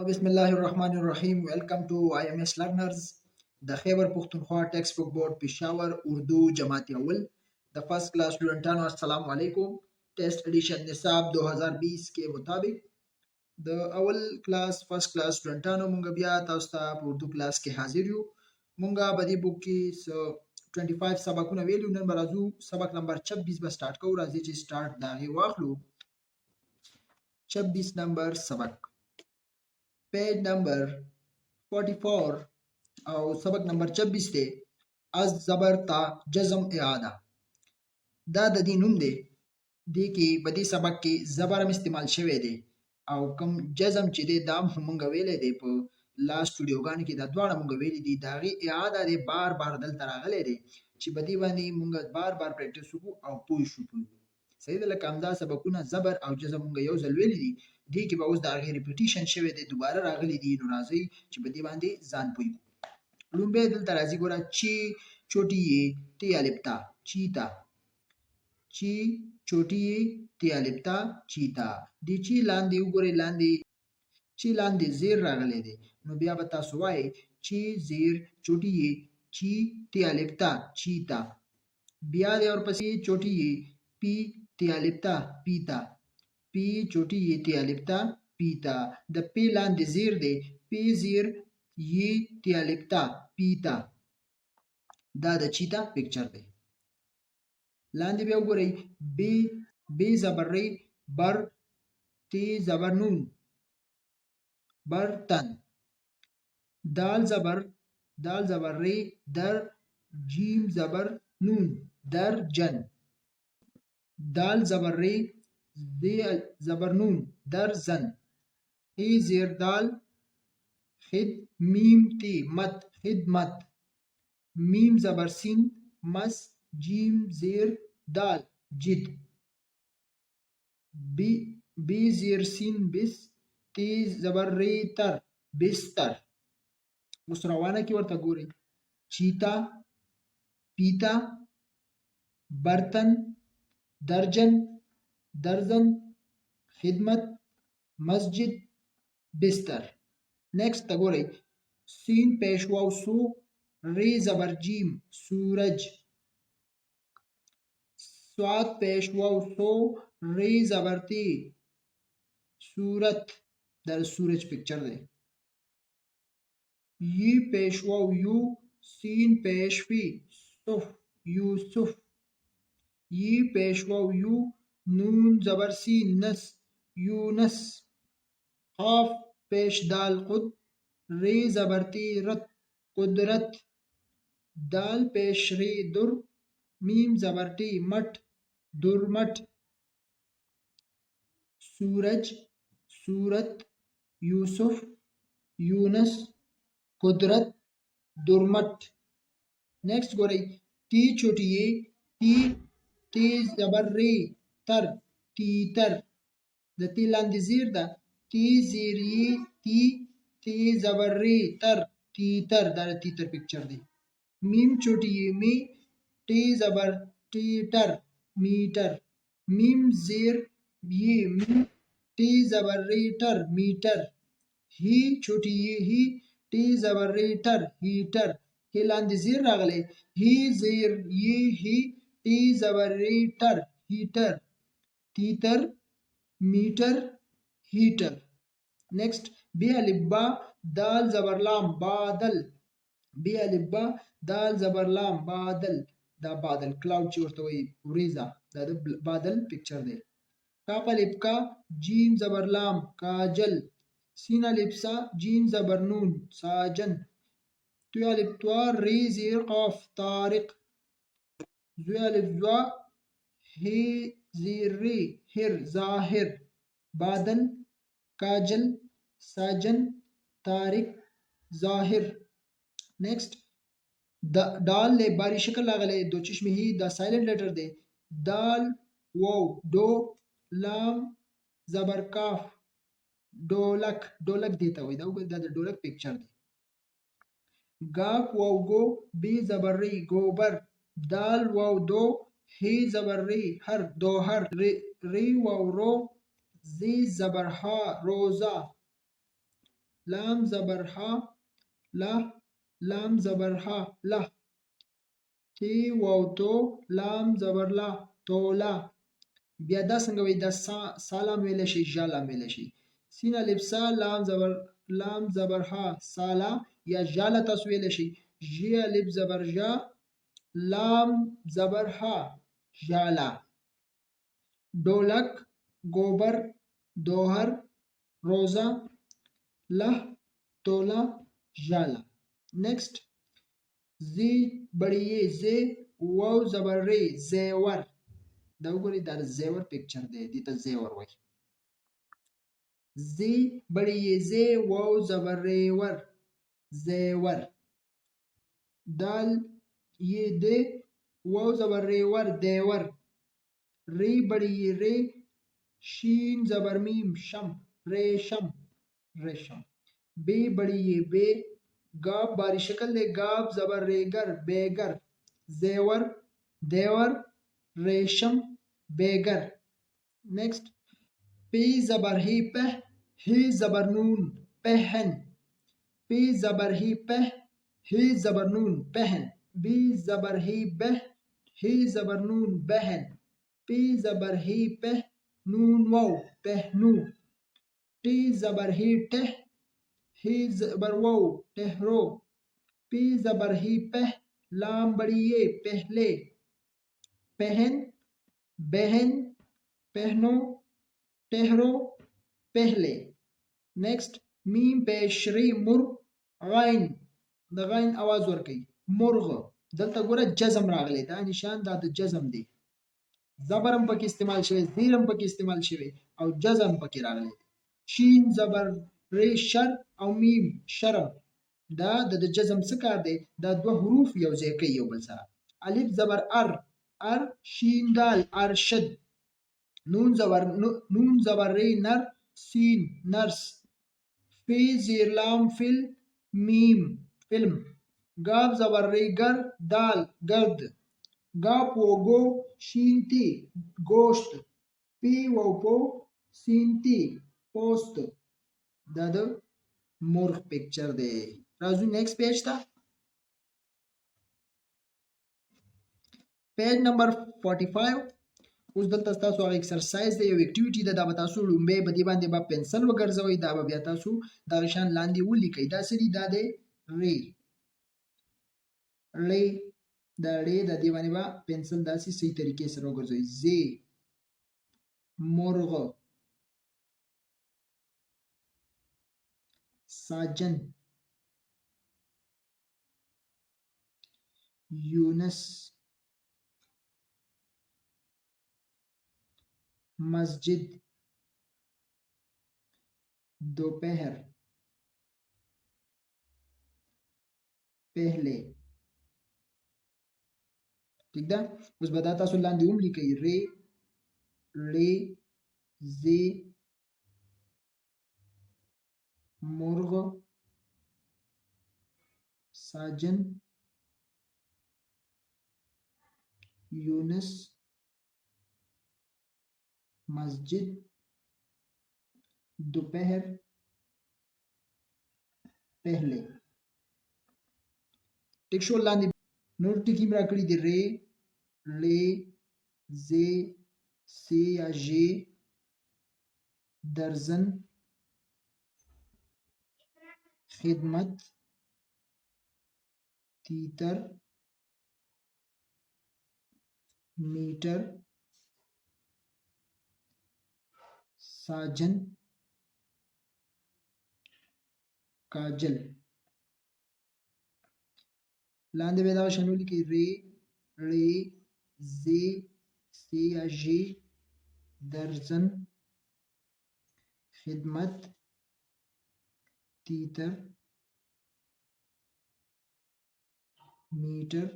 Bismillahirrahmanirrahim. Welcome to IMS Learners. The Khyber Pukhtunkhwa Textbook Board Peshawar Urdu Jamaati Awal. The first class studentano Assalamu alaikum. Test edition Nisab 2020 के मुताबिक the अवल class first class स्टूडेंटानो मुंगा बिया तास्ता उर्दू क्लास के हाजिर यू मुंगा बदी बुक की 25 सबकuna वेल्यू नन बराजू सबक नंबर 26 बस स्टार्ट को राजी जी स्टार्ट दागे वाखलू 26 नंबर सबक पेज नंबर 44 او सबक नंबर 26 ته از زبر تا جزم اعاده دا د دې نوم دی دی کې بدی سبق کې زبر هم استعمال شوی دی او کوم جزم چې دی دا مونږ ویلې دی په لاست ویډیوګان کې دا دواړه مونږ ویلې دي دا غي اعاده دی بار بار دلته راغلی دی چې بدی باندې مونږ بار بار پریکټیس وکړو او پوه شو صحیح ده لکه همدا سبقونه زبر او جزم مونږ یو ځل ویلې دي دی کې به اوس دا غي ریپیټیشن شوی دی دوباره راغلی دی نو راځي چې بدی باندې ځان پوي لومبه دلته راځي ګوره چی چوټي تی الف تا چیتا چی چوټي تی الف تا چیتا دی چی لاندې وګورئ لاندې چی لاندې زیر راغلی دی نو بیا به تاسو وایي چی زیر چوټي چی تی الف تا چیتا بیا دی ورپسې چوټي پی تی الف تا پیتا پی چوټي تی الف تا پیتا د پی لاندې زیر دی پی زیر ی تی الف تا پیتا دا د چیتا پکچر دی لاندې بیا وګورئ بی زبر ری بر تی زبر نون برتن دال زبر ری در جیم زبر نون در جن دال زبر ری زی زبر نون در زن ای زیر دال خد میم تی مت خدمت میم زبر سین مس جیم زیر دال جد بی زیر سین بس تی زبر ری تر بستر اوس روانه کې ورته ګورئ چیتا پیتا برتن درجن درزن خدمت مسجد بستر نیکسٹ ته ګورئ سین پیش واو سو ری زبر جیم سورج سواد پیش واو سو ری زبر تی صورت در سورج پکچر دی یی پیش واو یو سین پیش فی صف یوسف یی پیش واو یو نون زبر سین نس یونس قاف پیش دال قد ری زبر تی رت قدرت دال پیش ری در میم زبر تی مٹ درمٹ سورج صورت یوسف یونس قدرت درمٹ نیکسٹ ګورئ تی چوټي تی زبر ری تر تیتر د تی لاندې زیر ده تی زیر تی زبر ری تر تیتر دا تیتر پکچر دی میم چوټي می تی زبر تیتر میټر میم زیر یی می تی زبر ری تر میټر هی چوټي هی تی زبر ری تر هیټر هی لاندې زیر راغلی هی زیر یی هی تی زبر ری تر هیټر تیتر میټر هیټر نیکسٹ بی الف با دال زبر لام بادل بی الف با دال زبر لام بادل دا بادل کلاود چې ورته وایي وریځه دا د بادل پکچر دی کاف الف کا جیم زبر لام کاجل سین الف سا جیم زبر نون ساجن تو الف تو ری زیر قاف طارق زو الف زوا هی زیر ری هر ظاهر بادل کاجل ساجن طارق ظاهر نیکسٹ دال له باری شکل لاغله دو چشمه هی دا سایلنٹ لیٹر دی دال واو دو لام زبر کاف ډولک ډولک دیتا وای دا وګورئ دا د ډولک پکچر دی گاف واو گو بی زبر ری گوبر دال واو دو هی زبر ری هر دوهر ری واو رو زی زبر ها روزا لام زبر ها له لام زبر ها له تی واو تو لام زبر لا تولا بیا دا څنګه وای دا سلام ویل شي جالم ویل شي سین الف سا لام زبر ها سالا یا جالا تاسو ویل شي جی الف زبر جا لام زبر ها جالا ढोलक गोबर दोहर रोजा लह तोला जाला नेक्स्ट زی बड़ी ये जे वाव زبر ری زیور دا وګورئ دا زیور پکچر دی دې ته زیور وایي زی بڑی یہ زی واو زبر ری ور زیور دال یہ دے واو زبر ری ور دیور ری بڑی یہ ری شین زبر میم شم ریشم ریشم بے بڑی یہ بے گاب باری شکل دے گاب زبر ریگر بیگر زیور دیور ریشم بیگر نیکسٹ پی زبر ہی پہ ہی زبر نون پہن پی زبر ہی پہ ہی زبر نون پہن بی زبر ہی بہ ہی زبر نون بہن پی زبر ہی پہ نون واو پہنو ٹی زبر ہی ٹہ ہی زبر واو ٹہرو پی زبر ہی پہ لام بڑی یہ پہلے پہن بہن پہنو ٹہرو پہلے نیکسٹ میم پیشری مر غین د غین आवाज ورکي مرغ دلته ګوره جزم راغلی دا نشان دا د جزم دی زبرم پکې استعمال شوی زیرم پکې استعمال شوی او جزم پکې راغلی شین زبر ری شر او میم شرم دا د جزم څه کار دی دا دوه حروف یو ځای کوي یو بل سره الف زبر ار شین دال ارشد نون زبر ری نر سین نرس فی زیر لام فل میم فلم گاب زبر ری گر دال گرد گاپ و گو شین تی گوشت پی و پو سین تی پوست دا د مرغ پکچر دی راځو نیکسٹ پیج ته پیج نمبر 45 اوس دلته تاسو هغه ایکسرسایز دی یو اکټیویټی ده دا به تاسو لومبه په دې باندې به پنسل وګرځوئ دا به بیا تاسو دا شان لاندې ولیکئ دا سری دا دی ری دا ری د دې باندې به پنسل داسې صحیح طریقې سره وګرځوئ زی مرغ ساجن یونس مسجد दोपहर पहले ٹھیک ده اوس به دا تاسو لاندې هم لیکئ ری لی زی مرغ ساجن یونس مسجد दोपहर पहले ټیک شو لاندې نور ټکی مرا کړی دی ری لی زی سی یا جی درزن خدمت تیتر میٹر साजन काजल لاندې به دا شنو لیکي ری ری زی سی یا جی درزن خدمت تیتر میٹر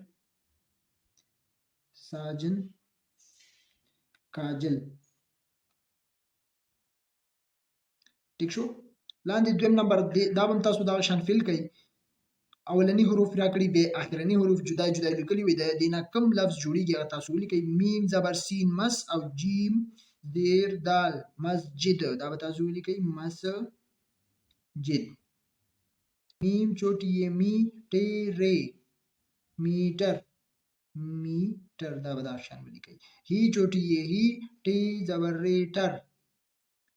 साजन काजल ٹھیک شو لاندې دویم نمبر دا هم تاسو دا شان فیل کړئ اولنی حروف راکړي به اخرنی حروف جدا جدا لیکلي وي د دینه کم لفظ جوړیږي تاسو لیکئ میم زبر سین مس او جیم زیر دال مسجد دا به تاسو لیکئ مسجد میم چوټي یې می ټی ری میټر میټر دا به دا شان ولیکئ هی چوټي یې هی ټی زبر ری ټر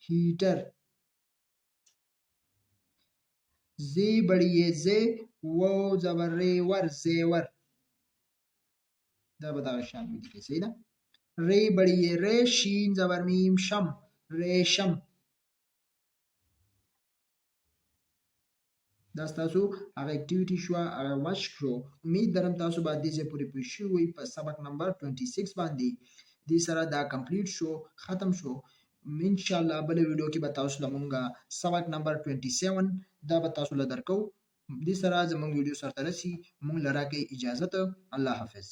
هیټر زی بڑی یې زی وو زبر ری ور زیور دا به دا شان ولیکئ صحیح ده ری بڑی یې ری شین زبر میم شم ریشم دا ستاسو هغه اکټیویټي شو هغه مشق شو امید درم تاسو به دې ځای پورې پوه شوي په سبق نمبر 26 باندې دې سره دا کمپلیټ شو ختم شو ان شاء الله بل ویډیو کې به تاسو لمونګه سبق نمبر 27 دا به تاسو له درکو دې سره زموږ ویډیو سره رسي مونږ لراکې اجازه ته الله حافظ